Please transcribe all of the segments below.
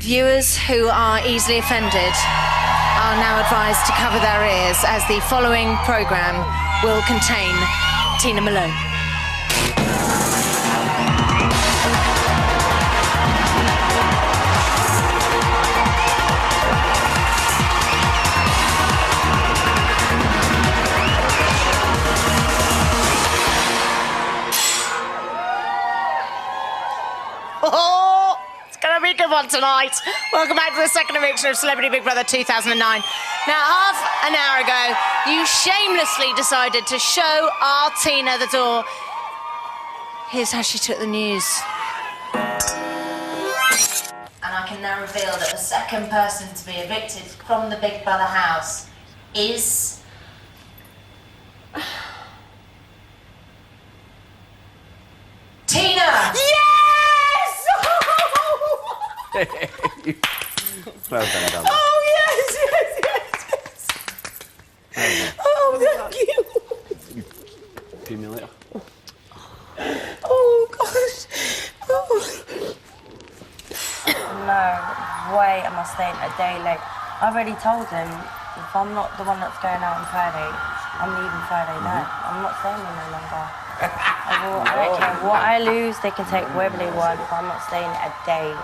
Viewers who are easily offended are now advised to cover their ears, as the following programme will contain Tina Malone. Oh, it's going to be a good one tonight. Welcome back to the second eviction of Celebrity Big Brother 2009. Now, half an hour ago, you shamelessly decided to show our Tina the door. Here's how she took the news. And I can now reveal that the second person to be evicted from the Big Brother house is... Tina! Yes! Well done. Oh, yes. Oh, thank you. See me later. Oh, gosh. Oh. No way am I staying a day late. I've already told them if I'm not the one that's going out on Friday, I'm leaving Friday night. I'm not staying there no longer. I don't care what I lose, they can take wherever they want, but I'm not staying a day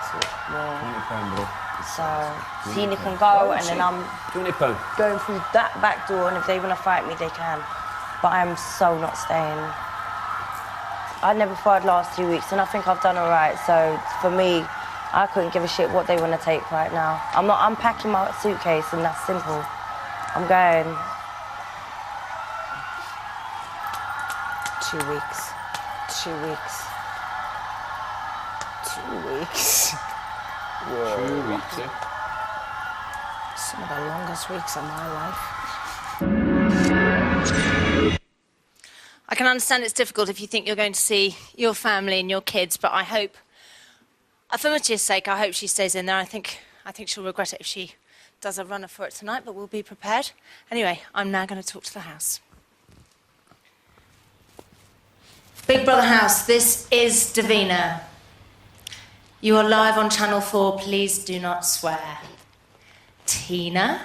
more. So Tina can go, and then I'm going through that back door, and if they want to fight me, they can. But I am so not staying. I never fired last 2 weeks, and I think I've done all right. So for me, I couldn't give a shit what they want to take right now. I'm packing my suitcase, and that's simple. I'm going. 2 weeks. 2 weeks. 2 weeks. Whoa. 2 weeks, yeah? Some of the longest weeks of my life. I can understand it's difficult if you think you're going to see your family and your kids, but I hope, for Matia's sake, I hope she stays in there. I think she'll regret it if she does a runner for it tonight, but we'll be prepared. Anyway, I'm now going to talk to the house. Big Brother House, this is Davina. You are live on Channel 4. Please do not swear. Tina,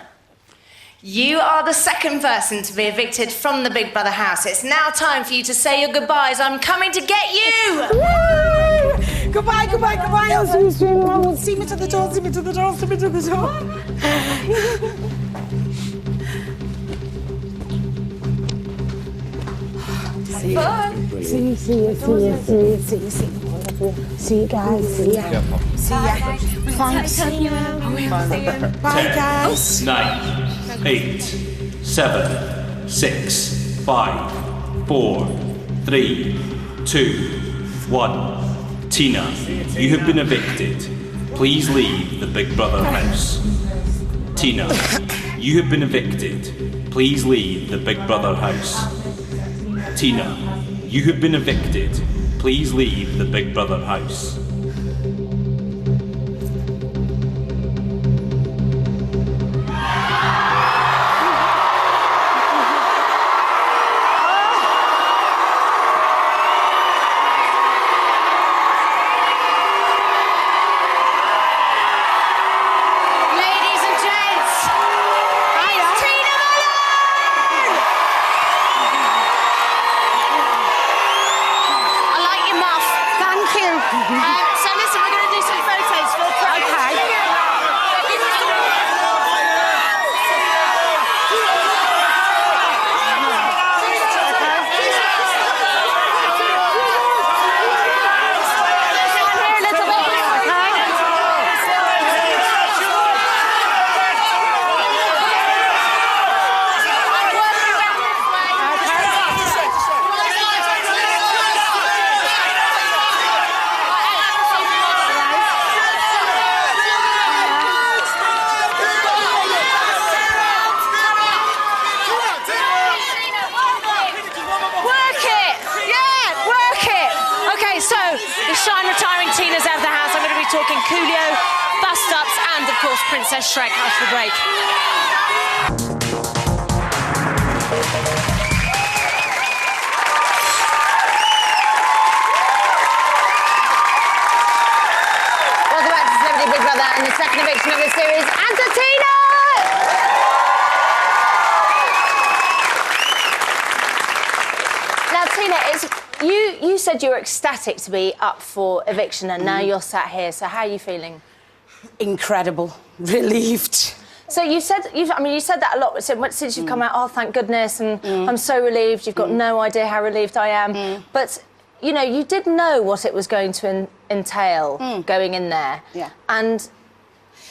you are the second person to be evicted from the Big Brother house. It's now time for you to say your goodbyes. I'm coming to get you! Woo! Goodbye. I'll see you soon. See me to the door. See you guys. See ya. Thanks. Bye, guys. 9, 8, 7, 6, 5, 4, 3, 2, 1. Tina, you have been evicted. Please leave the Big Brother house. Tina, you have been evicted. Please leave the Big Brother house. Tina, you have been evicted. Please leave the Big Brother house. talking Coolio, bust-ups, and, of course, Princess Shrek after the break. Celebrity Big Brother and the second eviction of the series, and to Tina! Now, Tina, you said you were ecstatic to be up for eviction, and now you're sat here. So how are you feeling? Incredible. Relieved. So you said that a lot since you've come out. Oh, thank goodness, and I'm so relieved. You've got no idea how relieved I am. But you know, you did know what it was going to entail going in there. Yeah. And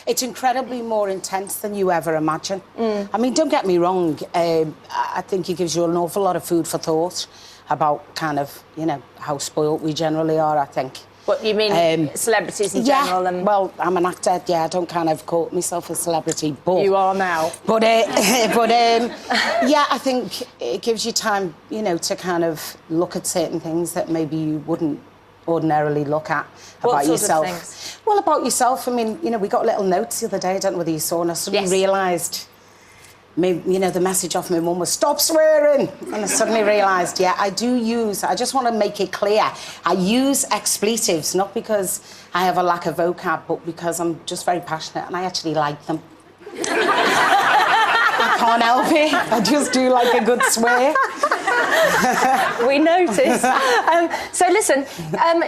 it's incredibly more intense than you ever imagine. I mean, don't get me wrong. I think it gives you an awful lot of food for thought about kind of, you know, how spoilt we generally are, I think. What you mean, celebrities in general? And well, I'm an actor. Yeah, I don't kind of call myself a celebrity, but you are now. But yeah, I think it gives you time, you know, to kind of look at certain things that maybe you wouldn't ordinarily look at about yourself. What sort of things? Well, about yourself. I mean, you know, we got little notes the other day. I don't know whether you saw, and I suddenly realised. You know, the message off my mum was, stop swearing. And I suddenly realised, yeah, I just want to make it clear, I use expletives, not because I have a lack of vocab, but because I'm just very passionate and I actually like them. I can't help it. I just do like a good swear. We noticed. So listen,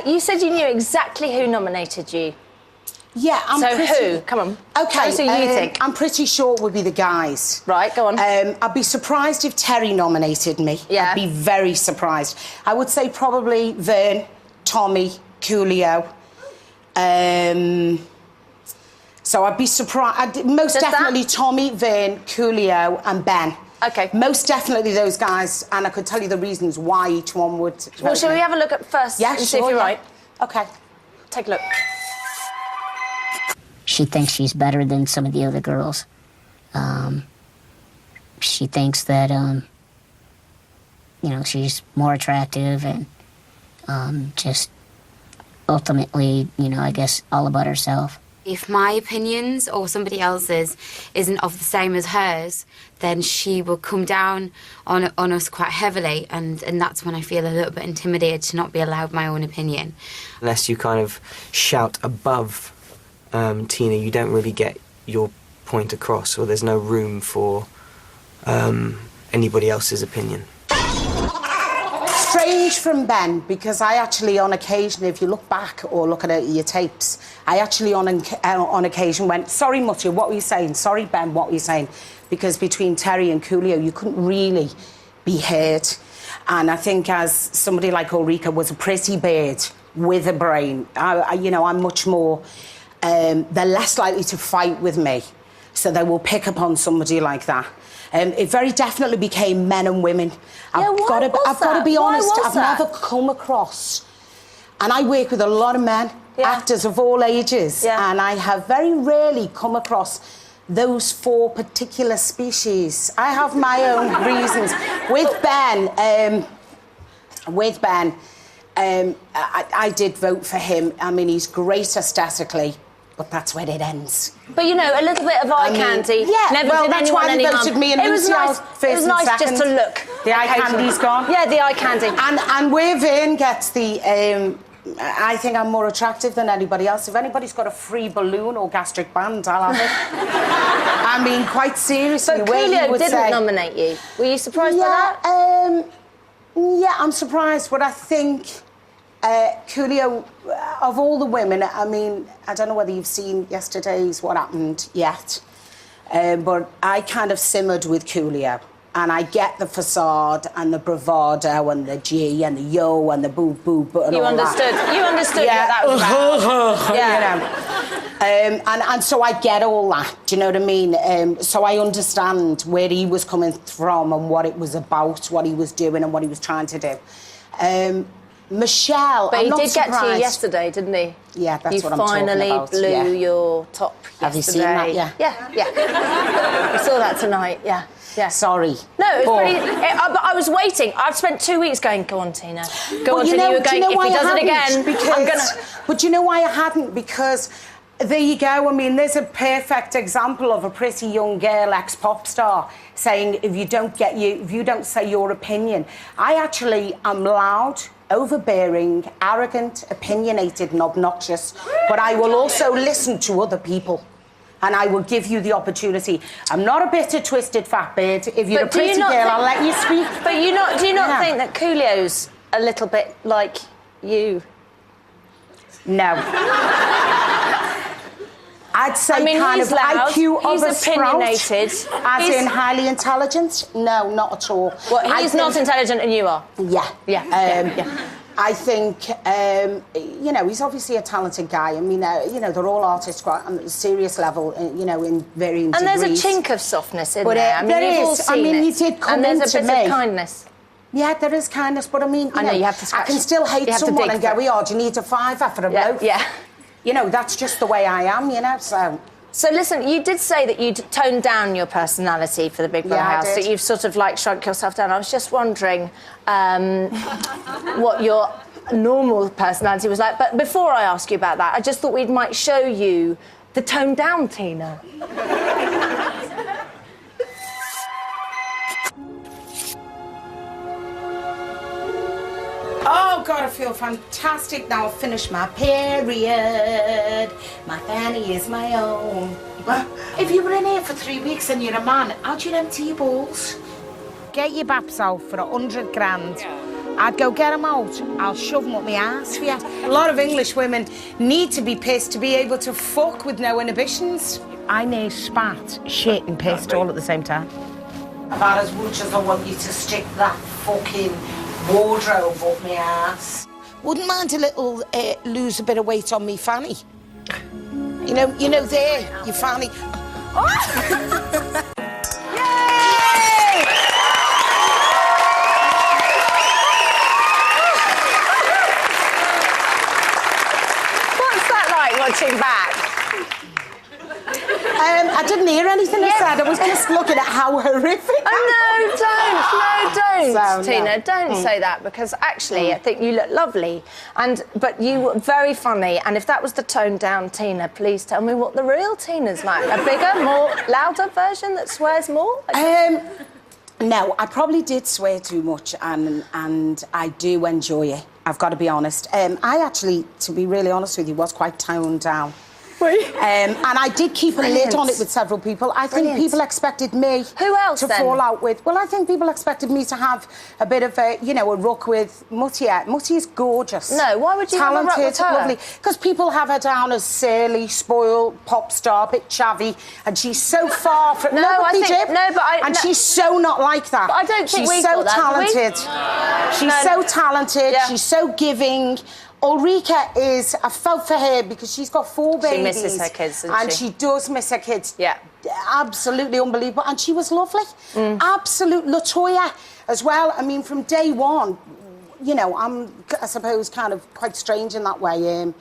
you said you knew exactly who nominated you. Yeah, who? Come on. Okay, so you think? I'm pretty sure it would be the guys. Right, go on. I'd be surprised if Terry nominated me. Yeah. I'd be very surprised. I would say probably Vern, Tommy, Coolio. So I'd be surprised. Most definitely Tommy, Vern, Coolio and Ben. OK. Most definitely those guys, and I could tell you the reasons why each one would... Well, shall we have a look at first and see if you're right? OK. Take a look. She thinks she's better than some of the other girls. She thinks that, you know, she's more attractive and just ultimately, you know, I guess all about herself. If my opinions or somebody else's isn't of the same as hers, then she will come down on us quite heavily, and that's when I feel a little bit intimidated to not be allowed my own opinion. Unless you kind of shout above Tina, you don't really get your point across, or there's no room for anybody else's opinion. Strange from Ben, because I actually, on occasion, if you look back or look at your tapes, I actually on occasion went, sorry, Mutty, what were you saying? Sorry, Ben, what were you saying? Because between Terry and Coolio, you couldn't really be heard. And I think as somebody like Ulrika was a pretty bird with a brain, you know, I'm much more... they're less likely to fight with me, so they will pick up on somebody like that. It very definitely became men and women. I've got to be honest, I've never come across, and I work with a lot of men, actors of all ages, and I have very rarely come across those four particular species. I have my own reasons. With Ben, I did vote for him. I mean, he's great aesthetically, but that's where it ends. But, you know, a little bit of eye candy. Yeah, never well, did that's anyone why any they harm. voted me and It was Lucy nice. out first It was nice and just to second. look. The eye candy's gone. Yeah, the eye candy. And where Vern gets the... I think I'm more attractive than anybody else. If anybody's got a free balloon or gastric band, I'll have it. I mean, quite seriously. But Coolio didn't nominate you. Were you surprised by that? Yeah, I'm surprised, but I think... Coolio, of all the women, I mean, I don't know whether you've seen yesterday's What Happened yet, but I kind of simmered with Coolio, and I get the facade and the bravado and the G and the yo and the boo-boo and all that. You understood what that was about. You know. And so I get all that, do you know what I mean? So I understand where he was coming from and what it was about, what he was doing and what he was trying to do. Michelle, but I'm not he did surprised. get to you yesterday, didn't he? Yeah, that's what I'm talking about. You finally blew your top yesterday. Have you seen that? Yeah. We saw that tonight, yeah. Sorry. No, it was pretty... but I was waiting. I've spent 2 weeks going, go on, Tina. Go on, Tina, you were going, if he does it again, I'm going to... But you know why I hadn't? Because... There you go. I mean, there's a perfect example of a pretty young girl, ex-pop star, saying if you don't say your opinion. I actually am loud overbearing, arrogant, opinionated and obnoxious, but I will also listen to other people. And I will give you the opportunity. I'm not a bitter, twisted fat bird. If you're a pretty girl, I'll let you speak. But do you not think that Coolio's a little bit like you? No. I'd say kind he's of loud, IQ he's of a opinionated. Sprout, as in highly intelligent? No, not at all. Well, he's not intelligent and you are? Yeah. Yeah. I think, you know, he's obviously a talented guy. I mean, you know, they're all artists quite on a serious level, you know, in varying degrees. And there's a chink of softness in but, there. I mean, there you've all is. seen I mean, it. he did come and into there's a bit of kindness. Yeah, there is kindness, but I mean, I know, you have to I scratch. can still hate You have to someone dig and go, for it. oh, do you need a fiver for a loaf? Yeah. You know, that's just the way I am, you know, so... So listen, you did say that you'd toned down your personality for the Big Brother house, that you've sort of like shrunk yourself down. I was just wondering what your normal personality was like. But before I ask you about that, I just thought we might show you the toned down Tina. Oh, God, I feel fantastic now. I've finished my period. My fanny is my own. Well, if you were in here for 3 weeks and you're a man, how'd you empty your balls? Get your baps out for 100 grand. I'd go get them out. I'll shove them up my ass for you. A lot of English women need to be pissed to be able to fuck with no inhibitions. I near spat, shit and pissed all at the same time. About as much as I want you to stick that fucking wardrobe up my ass. Wouldn't mind a little lose a bit of weight on me fanny. You know there, your fanny. Yay! What's that like watching back? I didn't hear anything I said. I was just looking at how horrific. Don't, Tina, don't say that, because actually I think you look lovely, but you were very funny, and if that was the toned down Tina, please tell me what the real Tina's like. A bigger, more louder version that swears more? No, I probably did swear too much, and I do enjoy it. I've got to be honest. I actually, to be really honest with you, was quite toned down. And I did keep a lid on it with several people. I think people expected me to fall out with... Well, I think people expected me to have a bit of a, you know, a ruck with Mutty. Mutty is gorgeous. No, why would you have a ruck with her? Lovely. Because people have her down as surly, spoiled, pop star, a bit chavvy, and she's so far from... And she's so not like that. But I don't think she's so talented. She's so talented. Yeah. She's so giving. Ulrika is, I felt for her because she's got 4 babies. She misses her kids, doesn't she does miss her kids. Yeah. Absolutely unbelievable. And she was lovely. Absolute. Latoya as well. I mean, from day one, you know, I suppose, kind of quite strange in that way.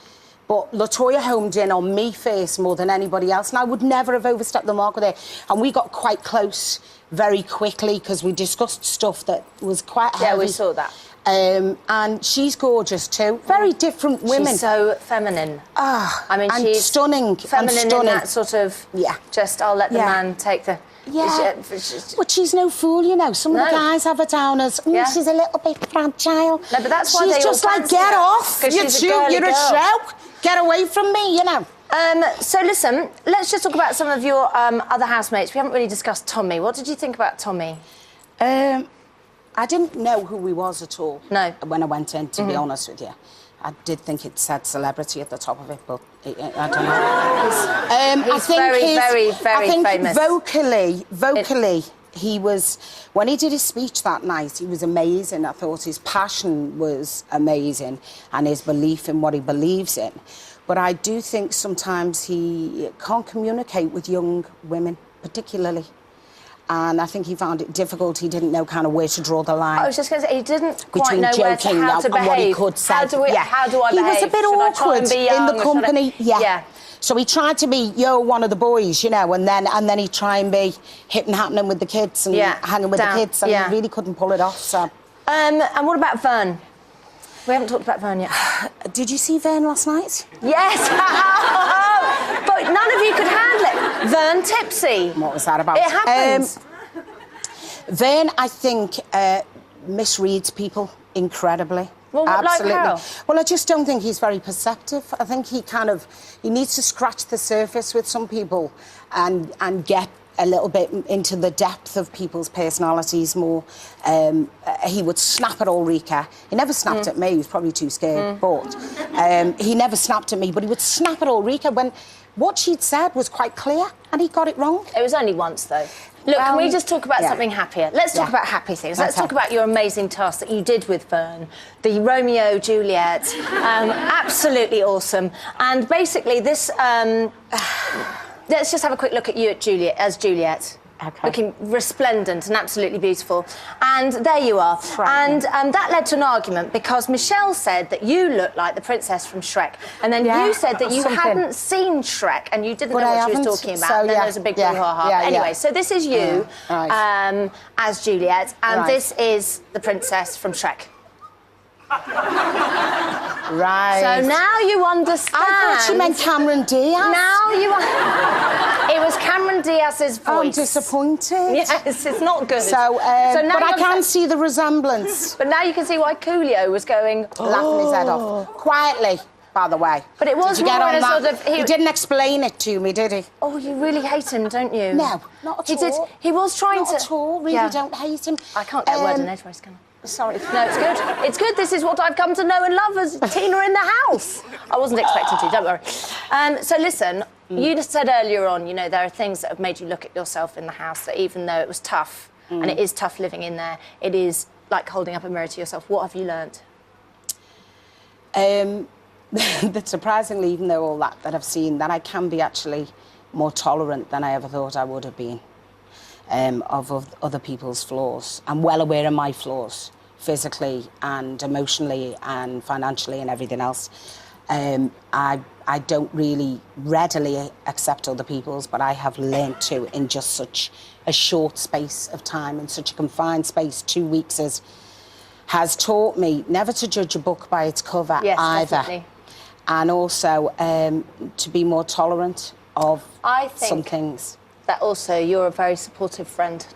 But Latoya homed in on me first more than anybody else. And I would never have overstepped the mark with her. And we got quite close very quickly because we discussed stuff that was quite heavy. Yeah, we saw that. And she's gorgeous too. Very different women. She's so feminine. I mean, she's stunning. Feminine in that sort of. Yeah. Just I'll let the man take the. Yeah. But she's no fool, you know. Some of the guys have her down as she's a little bit fragile. No, but that's why she's they just all like, get off. You're a show. Get away from me, you know. So listen, let's just talk about some of your other housemates. We haven't really discussed Tommy. What did you think about Tommy? I didn't know who he was at all. No. When I went in, to be honest with you. I did think it said celebrity at the top of it, but I don't know. He's very famous. Vocally, he was... When he did his speech that night, he was amazing. I thought his passion was amazing and his belief in what he believes in. But I do think sometimes he can't communicate with young women, particularly. And I think he found it difficult. He didn't know kind of where to draw the line. I was just going to say, he didn't quite know how to behave. What he could say. How do I behave? He was a bit awkward in the company. Yeah. So he tried to be, one of the boys, you know, and then he'd try and be hip and happening with the kids and hanging with the kids, and he really couldn't pull it off, so... And what about Vern? We haven't talked about Vern yet. Did you see Vern last night? Yes! But none of you could handle it. Vern tipsy. What was that about? It happens. Vern, I think, misreads people incredibly. Well, Absolutely. like how? Well, I just don't think he's very perceptive. I think he needs to scratch the surface with some people and get a little bit into the depth of people's personalities more. He would snap at Ulrika. He never snapped at me, he was probably too scared, but he never snapped at me, but he would snap at Ulrika when what she'd said was quite clear and he got it wrong. It was only once, though. Look, can we just talk about something happier? Let's talk about happy things. Let's talk about your amazing task that you did with Fern, the Romeo Juliet. Absolutely awesome. And basically, this. Let's just have a quick look at you as Juliet. Okay. Looking resplendent and absolutely beautiful. And there you are. And that led to an argument because Michelle said that you looked like the princess from Shrek. And then you said that you hadn't seen Shrek and you didn't know what she was talking about. And then there's a big brouhaha. Anyway, so this is you as Juliet, and this is the princess from Shrek. Right. So now you understand. I thought she meant Cameron Diaz. Now you It was Cameron Diaz's voice. I'm disappointed. Yes, it's not good. So now but I can see the resemblance. But now you can see why Coolio was going... laughing his head off. Quietly, by the way. But it was did you get more on in a that? sort of... He didn't explain it to me, did he? Oh, you really hate him, don't you? No, not at all. He was trying not to... at all, really don't hate him. I can't get a word in edgeways, can I? Sorry. No, it's good. It's good. This is what I've come to know and love as Tina in the house. I wasn't expecting to, don't worry. So listen, you just said earlier on, you know, there are things that have made you look at yourself in the house that even though it was tough, and it is tough living in there, it is like holding up a mirror to yourself. What have you learnt? That surprisingly, even though all that I've seen, that I can be actually more tolerant than I ever thought I would have been. Of other people's flaws. I'm well aware of my flaws, physically and emotionally and financially and everything else. I don't really readily accept other people's, but I have learnt to in just such a short space of time, in such a confined space. 2 weeks has taught me never to judge a book by its cover either. Definitely. And also to be more tolerant of some things. That also you're a very supportive friend.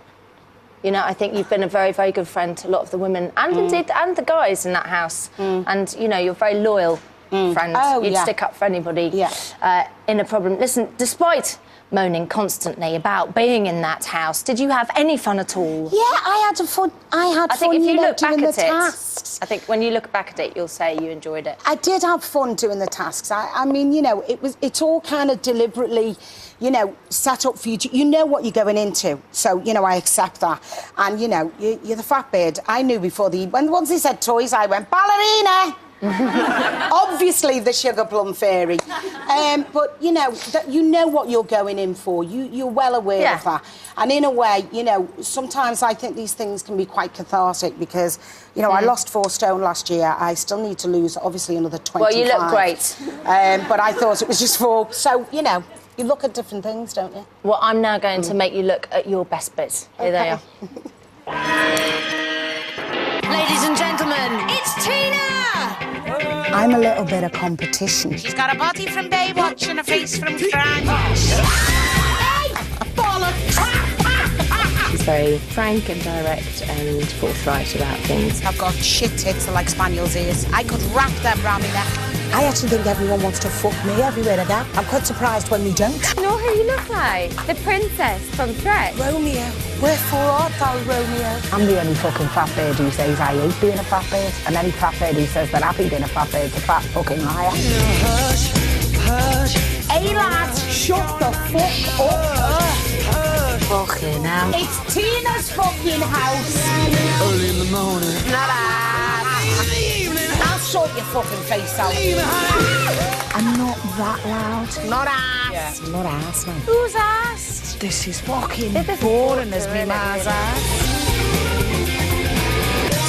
You know, I think you've been a very, very good friend to a lot of the women and indeed and the guys in that house. And, you know, you're a very loyal friend. Oh, You'd stick up for anybody in a problem. Listen, despite moaning constantly about being in that house, did you have any fun at all? Yeah, I had fun. I think if you look back doing at the it, tasks. I think when you look back at it, you'll say you enjoyed it. I did have fun doing the tasks. I mean, you know, it's all kind of deliberately, you know, set up for you. You know what you're going into. So, you know, I accept that. And, you know, you're the fat bird. I knew before once they said toys, I went, ballerina! Obviously the sugar plum fairy. But, you know what you're going in for. You're well aware of that. And in a way, you know, sometimes I think these things can be quite cathartic because, you know, I lost 4 stone last year. I still need to lose, obviously, another 25. Well, you look great. But I thought it was just 4. So, you know, you look at different things, don't you? Well, I'm now going to make you look at your best bits. Here they are. Ladies and gentlemen, it's Tina! I'm a little bit of competition. She's got a body from Baywatch and a face from Crime Watch. Hey! Bollocks! She's very frank and direct and forthright about things. I've got shit tits like spaniel's ears. I could wrap them round my neck. I actually think everyone wants to fuck me everywhere I go. I'm quite surprised when they don't. You know who you look like? The princess from Shrek. Romeo. Wherefore art thou, Romeo? I'm the only fucking fat bird who says I hate being a fat bird. And any fat bird who says they're happy being a fat bird's a fat fucking liar. Hush, hush. Hey, lads, shut the fuck up. Fucking hell. It's Tina's fucking house. Early in the morning. Not I'll sort your fucking face out. I'm not that loud. Not ass. Yeah. Not ass, man. Who's asked? This is fucking boring as me ma's ass.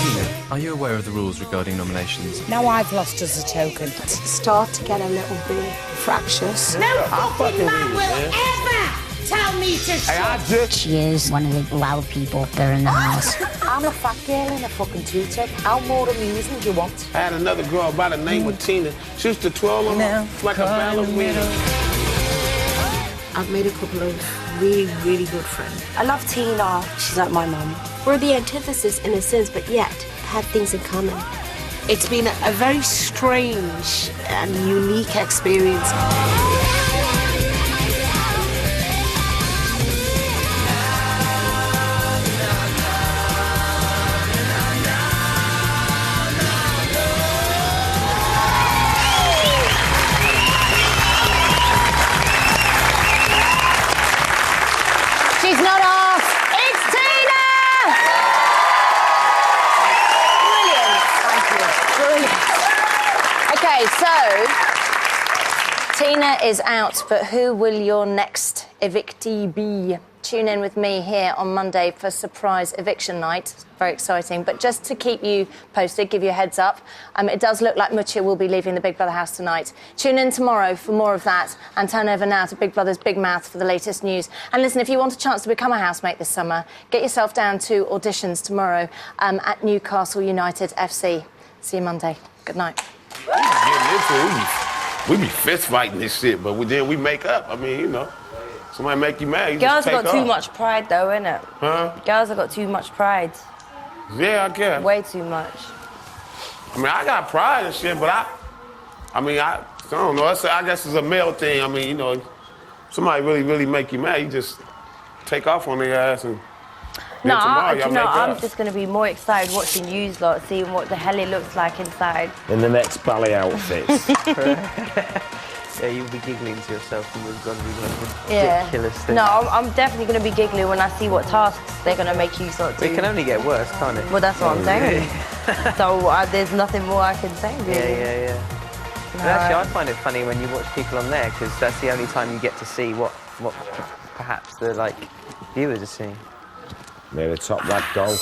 Tina, are you aware of the rules regarding nominations? Now I've lost as a token. Start to get a little bit fractious. No fucking man will ever tell me to shut. She is one of the loud people that are in the house. I'm a fat girl in a fucking tutor. How more amusing do you want? I had another girl by the name of Tina. She used to twirl on like a ballerina. I've made a couple of really, really good friends. I love Tina. She's like my mum. We're the antithesis in a sense, but yet have things in common. It's been a very strange and unique experience. She's not off. It's Tina! Brilliant. Thank you. Brilliant. Okay, so Tina is out, but who will your next evictee be? Tune in with me here on Monday for surprise eviction night. Very exciting. But just to keep you posted, give you a heads up, it does look like Mucha will be leaving the Big Brother house tonight. Tune in tomorrow for more of that, and turn over now to Big Brother's Big Mouth for the latest news. And listen, if you want a chance to become a housemate this summer, get yourself down to auditions tomorrow at Newcastle United FC. See you Monday. Good night. We be fist fighting this shit, but then we make up. I mean, you know. Somebody make you mad, you Girls just have take got too off. much pride, though, innit? Huh? Girls have got too much pride. Yeah, I guess. Way too much. I mean, I got pride and shit, but I don't know. I guess it's a male thing. I mean, you know, somebody really make you mad, you just take off on their ass and No, then tomorrow y'all make I'm up. just going to be more excited watching you lot, seeing what the hell it looks like inside. In the next ballet outfits. Yeah, you'll be giggling to yourself and you've got to be like Yeah. ridiculous thing. No, I'm definitely going to be giggling when I see what tasks they're going to make you sort of do. It can only get worse, can't it? Well, that's what I'm saying. So there's nothing more I can say, really. Yeah. But actually, I find it funny when you watch people on there, because that's the only time you get to see what perhaps the viewers are seeing. Nearly top that goal.